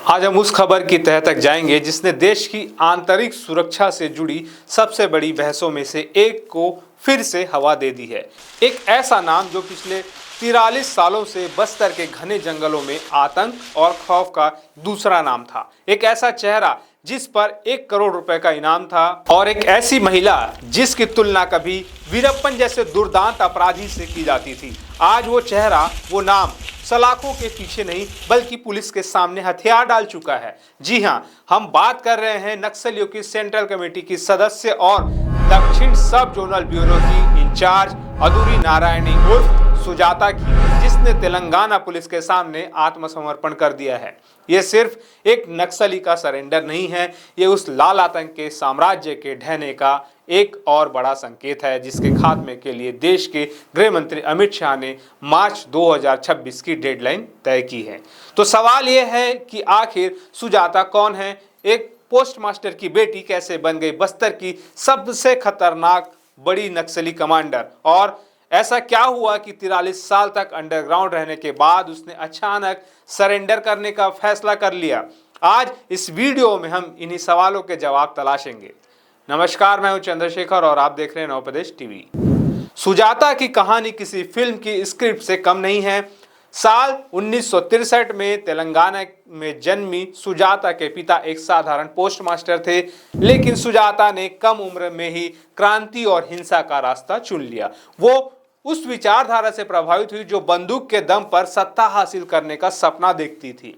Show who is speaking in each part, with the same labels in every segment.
Speaker 1: आज हम उस खबर की तह तक जाएंगे जिसने देश की आंतरिक सुरक्षा से जुड़ी सबसे बड़ी बहसों में से एक को फिर से हवा दे दी है। एक ऐसा नाम जो पिछले 43 सालों से बस्तर के घने जंगलों में आतंक और खौफ का दूसरा नाम था। एक ऐसा चेहरा जिस पर 1 करोड़ रुपए का इनाम था और एक ऐसी महिला जिसकी तुलना कभी वीरप्पन जैसे दुर्दांत अपराधी से की जाती थी। आज वो चेहरा, वो नाम सलाखों के पीछे नहीं बल्कि पुलिस के सामने हथियार डाल चुका है। जी हां, हम बात कर रहे हैं नक्सलियों की सेंट्रल कमेटी की सदस्य और दक्षिण सब जोनल ब्यूरो की इंचार्ज अदूरी नारायणी उर्फ सुजाता की, जिसने तेलंगाना पुलिस के सामने आत्मसमर्पण कर दिया है। ये सिर्फ एक नक्सली का सरेंडर नहीं है, ये उस लाल आतंक के साम्राज्य के ढहने का एक और बड़ा संकेत है, जिसके खात्मे के लिए देश के गृह मंत्री अमित शाह ने मार्च 2026 की डेडलाइन तय की है। तो सवाल यह है कि आखिर सुजाता कौन है? एक पोस्टमास्टर की बेटी कैसे बन गई बस्तर की सबसे खतरनाक बड़ी नक्सली कमांडर? और ऐसा क्या हुआ कि 43 साल तक अंडरग्राउंड रहने के बाद उसने अचानक सरेंडर करने का फैसला कर लिया? आज इस वीडियो में हम इन्हीं सवालों के जवाब तलाशेंगे। नमस्कार, मैं हूं चंद्रशेखर और आप देख रहे हैं नवप्रदेश टीवी। सुजाता की कहानी किसी फिल्म की स्क्रिप्ट से कम नहीं है। साल 1963 में तेलंगाना में जन्मी सुजाता के पिता एक साधारण पोस्टमास्टर थे, लेकिन सुजाता ने कम उम्र में ही क्रांति और हिंसा का रास्ता चुन लिया। वो उस विचारधारा से प्रभावित हुई जो बंदूक के दम पर सत्ता हासिल करने का सपना देखती थी।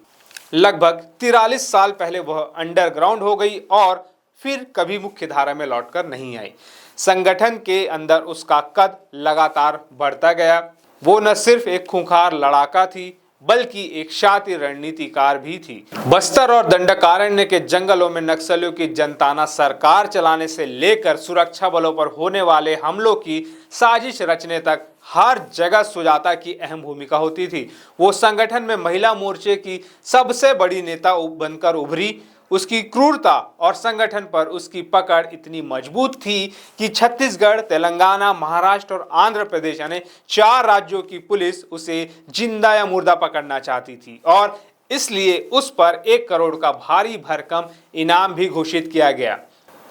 Speaker 1: लगभग 43 साल पहले वह अंडरग्राउंड हो गई और फिर कभी मुख्य धारा में लौटकर नहीं आई। संगठन के अंदर उसका कद लगातार बढ़ता गया। वो न सिर्फ एक खूंखार लड़ाका थी बल्कि एक शातिर रणनीतिकार भी थी। बस्तर और दंडकारण्य के जंगलों में नक्सलियों की जनताना सरकार चलाने से लेकर सुरक्षा बलों पर होने वाले हमलों की साजिश रचने तक हर जगह सुजाता की अहम भूमिका होती थी। वो संगठन में महिला मोर्चे की सबसे बड़ी नेता बनकर उभरी। उसकी क्रूरता और संगठन पर उसकी पकड़ इतनी मजबूत थी कि छत्तीसगढ़, तेलंगाना, महाराष्ट्र और आंध्र प्रदेश यानी 4 राज्यों की पुलिस उसे जिंदा या मुर्दा पकड़ना चाहती थी और इसलिए उस पर 1 करोड़ का भारी भरकम इनाम भी घोषित किया गया।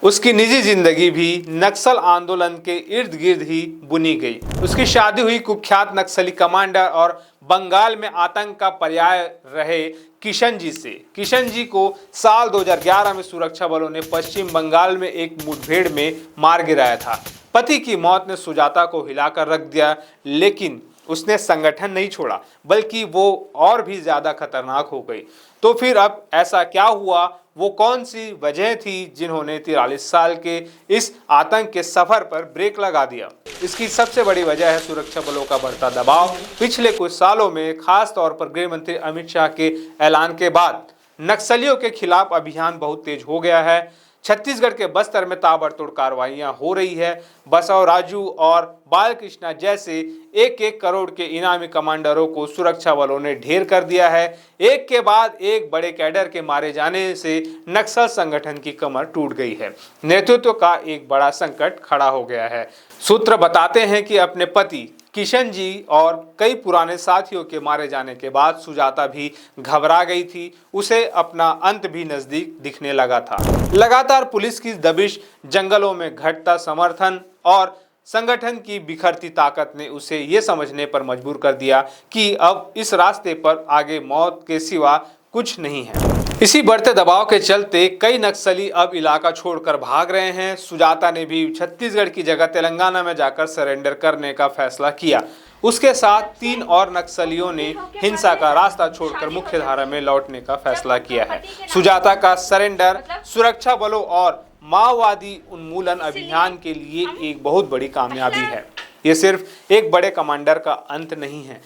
Speaker 1: उसकी निजी जिंदगी भी नक्सल आंदोलन के इर्द गिर्द ही बुनी गई। उसकी शादी हुई कुख्यात नक्सली कमांडर और बंगाल में आतंक का पर्याय रहे किशन जी से। किशन जी को साल 2011 में सुरक्षा बलों ने पश्चिम बंगाल में एक मुठभेड़ में मार गिराया था। पति की मौत ने सुजाता को हिलाकर रख दिया, लेकिन उसने संगठन नहीं छोड़ा बल्कि वो और भी ज्यादा खतरनाक हो गई। तो फिर अब ऐसा क्या हुआ? वो कौन सी वजह थी जिन्होंने 43 साल के इस आतंक के सफर पर ब्रेक लगा दिया? इसकी सबसे बड़ी वजह है सुरक्षा बलों का बढ़ता दबाव। पिछले कुछ सालों में खास तौर पर गृह मंत्री अमित शाह के ऐलान के बाद नक्सलियों के खिलाफ अभियान बहुत तेज हो गया है। छत्तीसगढ़ के बस्तर में ताबड़तोड़ कार्रवाइयां हो रही है। बसव राजू और बालकृष्णा जैसे 1-1 करोड़ के इनामी कमांडरों को सुरक्षा बलों ने ढेर कर दिया है। एक के बाद एक बड़े कैडर के मारे जाने से नक्सल संगठन की कमर टूट गई है। नेतृत्व का एक बड़ा संकट खड़ा हो गया है। सूत्र बताते हैं कि अपने पति किशन जी और कई पुराने साथियों के मारे जाने के बाद सुजाता भी घबरा गई थी। उसे अपना अंत भी नजदीक दिखने लगा था। लगातार पुलिस की दबिश, जंगलों में घटता समर्थन और संगठन की बिखरती ताकत ने उसे ये समझने पर मजबूर कर दिया कि अब इस रास्ते पर आगे मौत के सिवा कुछ नहीं है। इसी बढ़ते दबाव के चलते कई नक्सली अब इलाका छोड़कर भाग रहे हैं। सुजाता ने भी छत्तीसगढ़ की जगह तेलंगाना में जाकर सरेंडर करने का फैसला किया। उसके साथ 3 और नक्सलियों ने हिंसा का रास्ता छोड़कर मुख्य धारा में लौटने का फैसला किया है। सुजाता का सरेंडर सुरक्षा बलों और माओवादी उन्मूलन अभियान के लिए एक बहुत बड़ी कामयाबी है। ये सिर्फ एक बड़े कमांडर का अंत नहीं है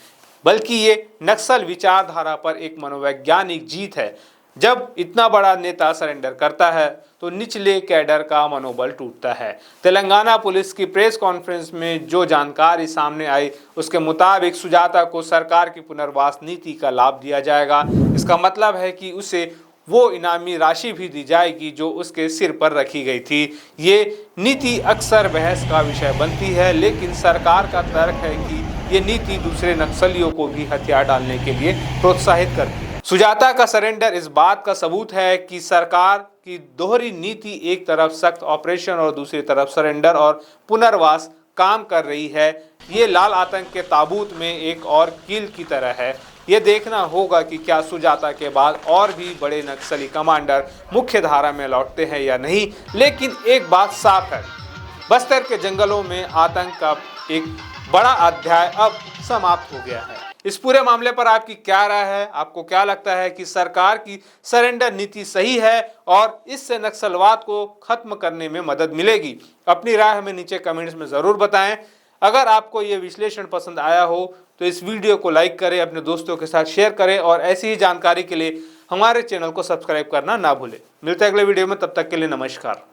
Speaker 1: बल्कि ये नक्सल विचारधारा पर एक मनोवैज्ञानिक जीत है। जब इतना बड़ा नेता सरेंडर करता है तो निचले कैडर का मनोबल टूटता है। तेलंगाना पुलिस की प्रेस कॉन्फ्रेंस में जो जानकारी सामने आई उसके मुताबिक सुजाता को सरकार की पुनर्वास नीति का लाभ दिया जाएगा। इसका मतलब है कि उसे वो इनामी राशि भी दी जाएगी जो उसके सिर पर रखी गई थी। ये नीति अक्सर बहस का विषय बनती है, लेकिन सरकार का तर्क है कि ये नीति दूसरे नक्सलियों को भी हथियार डालने के लिए प्रोत्साहित करती है। सुजाता का सरेंडर इस बात का सबूत है कि सरकार की दोहरी नीति, एक तरफ सख्त ऑपरेशन और दूसरी तरफ सरेंडर और पुनर्वास, काम कर रही है। ये लाल आतंक के ताबूत में एक और कील की तरह है। ये देखना होगा कि क्या सुजाता के बाद और भी बड़े नक्सली कमांडर मुख्य धारा में लौटते हैं या नहीं। लेकिन एक बात साफ है, बस्तर के जंगलों में आतंक का एक बड़ा अध्याय अब समाप्त हो गया है। इस पूरे मामले पर आपकी क्या राय है? आपको क्या लगता है कि सरकार की सरेंडर नीति सही है और इससे नक्सलवाद को खत्म करने में मदद मिलेगी? अपनी राय हमें नीचे कमेंट्स में जरूर बताएं। अगर आपको ये विश्लेषण पसंद आया हो तो इस वीडियो को लाइक करें, अपने दोस्तों के साथ शेयर करें और ऐसी ही जानकारी के लिए हमारे चैनल को सब्सक्राइब करना ना भूलें। मिलते हैं अगले वीडियो में, तब तक के लिए नमस्कार।